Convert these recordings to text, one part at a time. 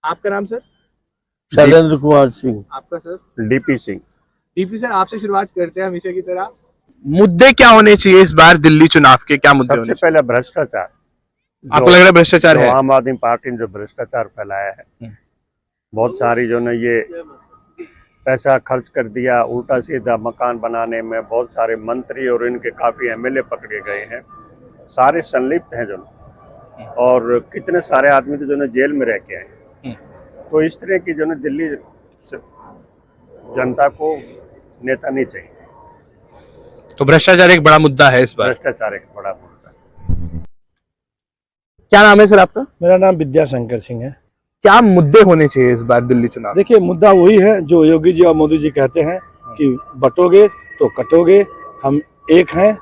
आपका नाम सर? शैलेंद्र कुमार सिंह। आपका sir? DP Singh. DP sir, आपसे शुरुआत करते हैं हमेशा की तरह। मुद्दे क्या होने चाहिए इस बार दिल्ली चुनाव के, क्या मुद्दे होने सबसे चाहिए? पहले भ्रष्टाचार। आपको लग रहा है भ्रष्टाचार है? आम आदमी पार्टी ने जो भ्रष्टाचार फैलाया है, बहुत सारी जो ने ये पैसा खर्च कर दिया उल्टा सीधा मकान बनाने में, बहुत सारे मंत्री और इनके काफी एमएलए पकड़े गए हैं, सारे संलिप्त हैं जो, और कितने सारे आदमी तो जो ने जेल में रह के आए। तो इस तरह की जो ने दिल्ली जनता को नेता नहीं चाहिए। तो भ्रष्टाचार एक बड़ा मुद्दा है इस बार। भ्रष्टाचार एक बड़ा मुद्दा है। क्या नाम है सर आपका? मेरा नाम विद्याशंकर सिंह है। क्या मुद्दे होने चाहिए इस बार दिल्ली चुनाव? देखिए, मुद्दा वही है जो योगी जी और मोदी जी कहते हैं कि बटोगे तो कटोगे, हम एक हैं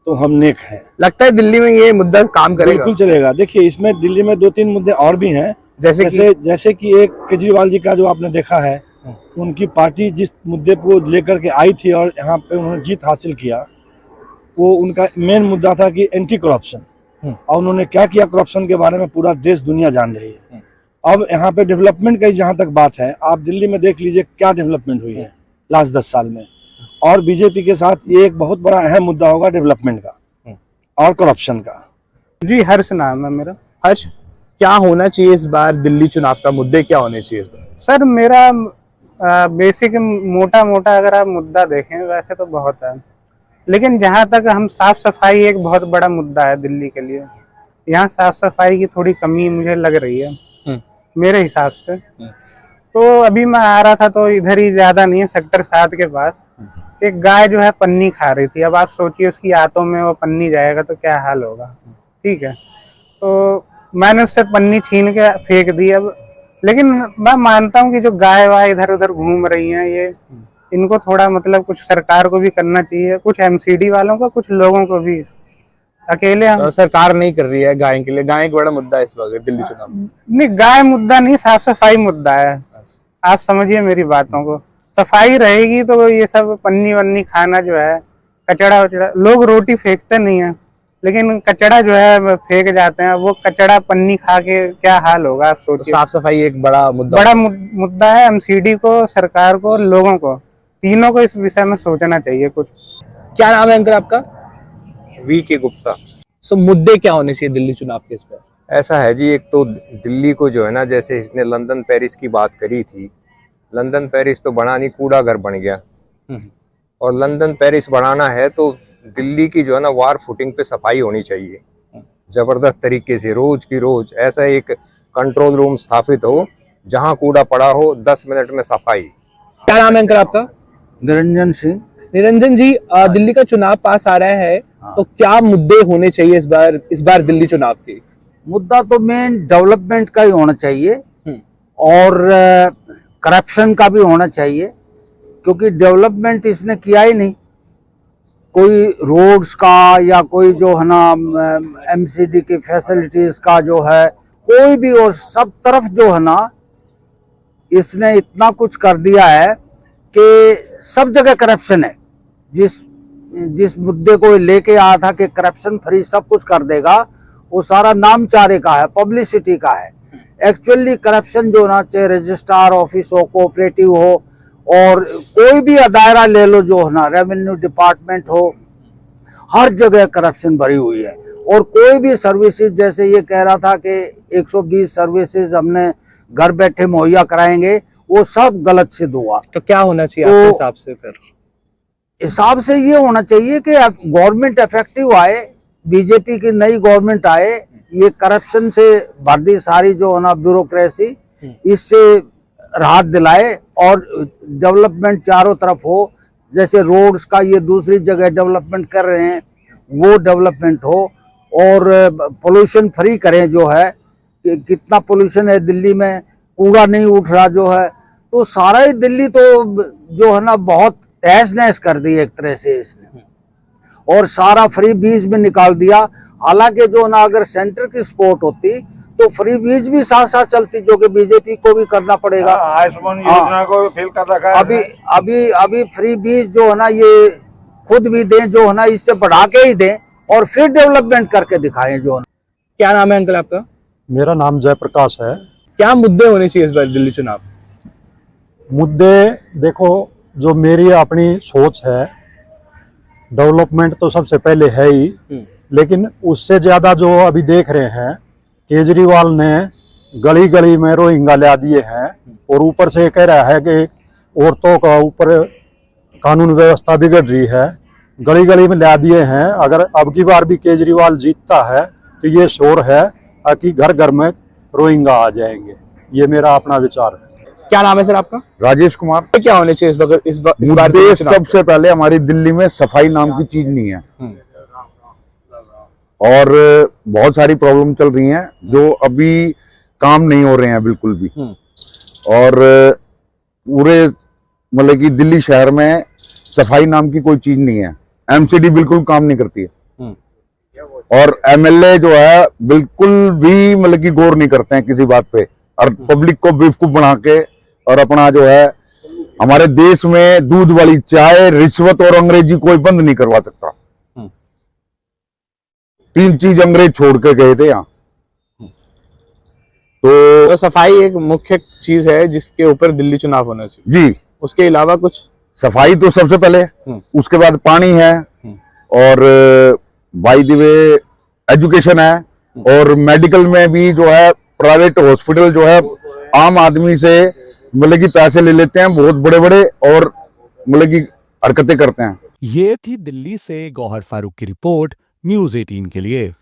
तो हम नेक हैं। लगता है दिल्ली में ये मुद्दा काम करेगा? बिल्कुल चलेगा। देखिए, इसमें दिल्ली में 2-3 मुद्दे और भी हैं, जैसे कि एक केजरीवाल जी का जो आपने देखा है, उनकी पार्टी जिस मुद्दे को लेकर के आई थी और यहाँ पे उन्होंने जीत हासिल किया, वो उनका मेन मुद्दा था कि एंटी करप्शन, और उन्होंने क्या किया करप्शन के बारे में पूरा देश दुनिया जान रही है। अब यहाँ पे डेवलपमेंट की जहाँ तक बात है, आप दिल्ली में देख लीजिए क्या डेवलपमेंट हुई है लास्ट 10 साल में, और बीजेपी के साथ ये एक बहुत बड़ा अहम मुद्दा होगा डेवलपमेंट का और करप्शन का। जी, हर्ष नाम है मेरा। हर्ष, क्या होना चाहिए इस बार दिल्ली चुनाव का, मुद्दे क्या होने चाहिए इस बार? सर, मेरा बेसिक मोटा मोटा अगर आप मुद्दा देखें, वैसे तो बहुत है, लेकिन जहाँ तक हम साफ सफाई एक बहुत बड़ा मुद्दा है दिल्ली के लिए। यहाँ साफ सफाई की थोड़ी कमी मुझे लग रही है मेरे हिसाब से। तो अभी मैं आ रहा था तो इधर ही ज्यादा नहीं है, सेक्टर 7 के पास एक गाय जो है पन्नी खा रही थी। अब आप सोचिए उसकी आंतों में वो पन्नी जाएगा तो क्या हाल होगा। ठीक है, तो मैंने उससे पन्नी छीन के फेंक दी। अब लेकिन मैं मानता हूँ कि जो गाय वाय इधर उधर घूम रही हैं, ये इनको थोड़ा मतलब कुछ सरकार को भी करना चाहिए, कुछ एमसीडी वालों को, कुछ लोगों को भी। अकेले हम तो सरकार नहीं कर रही है गाय के लिए? गाय एक बड़ा मुद्दा है इस बार दिल्ली चुनाव में। नहीं, गाय मुद्दा नहीं, साफ सफाई मुद्दा है। आप समझिए मेरी बातों को। सफाई रहेगी तो ये सब पन्नी वन्नी खाना जो है, कचड़ा वचड़ा, लोग रोटी फेंकते नहीं है लेकिन कचड़ा जो है फेंक जाते हैं। वो कचड़ा पन्नी खा के क्या हाल होगा, आप सोचिए। तो साफ सफाई एक बड़ा मुद्दा, मुद्दा है। एमसीडी को, सरकार को, लोगों को, तीनों को इस विषय में सोचना चाहिए कुछ। क्या नाम है अंकल आपका? VK गुप्ता। सो मुद्दे क्या होने चाहिए दिल्ली चुनाव के इस बार? ऐसा है जी, एक तो दिल्ली को जो है ना, जैसे इसने लंदन पेरिस की बात करी थी, लंदन पेरिस तो बना नहीं, कूड़ा घर बन गया। और लंदन पेरिस बनाना है तो दिल्ली की जो है ना वार फुटिंग पे सफाई होनी चाहिए जबरदस्त तरीके से, रोज की रोज ऐसा एक कंट्रोल रूम स्थापित हो जहां कूड़ा पड़ा हो 10 मिनट में सफाई। क्या नाम है अंकल आपका? निरंजन सिंह। निरंजन जी, दिल्ली का चुनाव पास आ रहा है, तो क्या मुद्दे होने चाहिए इस बार दिल्ली चुनाव के? मुद्दा तो मेन डेवलपमेंट का ही होना चाहिए और करप्शन का भी होना चाहिए, क्योंकि डेवलपमेंट इसने किया ही नहीं। कोई रोड्स का या कोई जो है ना एमसीडी की फैसिलिटीज का जो है कोई भी, और सब तरफ जो है ना इसने इतना कुछ कर दिया है कि सब जगह करप्शन है। जिस मुद्दे को लेके आया था कि करप्शन फ्री सब कुछ कर देगा, वो सारा नामचारे का है, पब्लिसिटी का है। एक्चुअली करप्शन जो ना, चाहे रजिस्ट्रार ऑफिस हो, कोऑपरेटिव हो, और कोई भी दायरा ले लो जो है ना, रेवेन्यू डिपार्टमेंट हो, हर जगह करप्शन भरी हुई है। और कोई भी सर्विसेज, जैसे ये कह रहा था कि 120 सर्विसेज हमने घर बैठे मुहैया कराएंगे, वो सब गलत सिद्ध हुआ। तो क्या होना चाहिए आपके हिसाब से? फिर हिसाब से ये होना चाहिए कि गवर्नमेंट इफेक्टिव आए, बीजेपी की नई गवर्नमेंट आए, ये करप्शन से भर दी सारी जो है ना ब्यूरोक्रेसी, इससे राहत दिलाए और डेवलपमेंट चारों तरफ हो। जैसे रोड्स का ये दूसरी जगह डेवलपमेंट कर रहे हैं, वो डेवलपमेंट हो, और पोल्यूशन फ्री करें। जो है कितना पोल्यूशन है दिल्ली में, कूड़ा नहीं उठ रहा जो है, तो सारा ही दिल्ली तो जो है ना बहुत तहस नहस कर दी एक तरह से इसने, और सारा फ्री बीज में निकाल दिया। हालांकि जो ना अगर सेंटर की सपोर्ट होती तो फ्री बीज भी साथ साथ चलती, जो कि बीजेपी को भी करना पड़ेगा। आयुष्मान योजना को फेल कर रखा है। अभी फ्री बीज जो है ना ये खुद भी दें, जो है ना इससे बढ़ा के ही दें, और फिर डेवलपमेंट करके दिखाएं जो है। क्या नाम है अंकल आपका? मेरा नाम जयप्रकाश है। क्या मुद्दे होने चाहिए इस बार दिल्ली चुनाव? मुद्दे देखो, जो मेरी अपनी सोच है, डेवलपमेंट तो सबसे पहले है ही, लेकिन उससे ज्यादा जो अभी देख रहे हैं, केजरीवाल ने गली गली में रोहिंगा ला दिए हैं और ऊपर से कह रहा है कि औरतों का ऊपर कानून व्यवस्था बिगड़ रही है, गली गली में ला दिए हैं। अगर अब की बार भी केजरीवाल जीतता है तो ये श्योर है कि घर घर में रोहिंगा आ जाएंगे। ये मेरा अपना विचार है। क्या नाम है सर आपका? राजेश कुमार। क्या होने चाहिए इस बार मुद्दे दिल्ली चुनाव? सबसे पहले हमारी दिल्ली में सफाई नाम की चीज नहीं है और बहुत सारी प्रॉब्लम चल रही हैं जो अभी काम नहीं हो रहे हैं बिल्कुल भी। और पूरे मतलब कि दिल्ली शहर में सफाई नाम की कोई चीज नहीं है। एमसीडी बिल्कुल काम नहीं करती है और एमएलए जो है बिल्कुल भी मतलब कि गौर नहीं करते हैं किसी बात पे और पब्लिक को बेवकूफ बना के और अपना जो है हमारे देश में दूध वाली चाय, रिश्वत और अंग्रेजी कोई बंद नहीं करवा सकता। 3 चीज अंग्रेज छोड़ के गए थे यहाँ। तो सफाई एक मुख्य चीज है जिसके ऊपर दिल्ली चुनाव होना चाहिए जी। उसके अलावा कुछ? सफाई तो सबसे पहले, उसके बाद पानी है और बाय द वे एजुकेशन है और मेडिकल में भी जो है प्राइवेट हॉस्पिटल जो है आम आदमी से मतलब कि पैसे ले लेते हैं बहुत बड़े बड़े और मतलब कि हरकतें करते हैं। ये थी दिल्ली से गौहर फारूक की रिपोर्ट न्यूज़ 18 के लिए।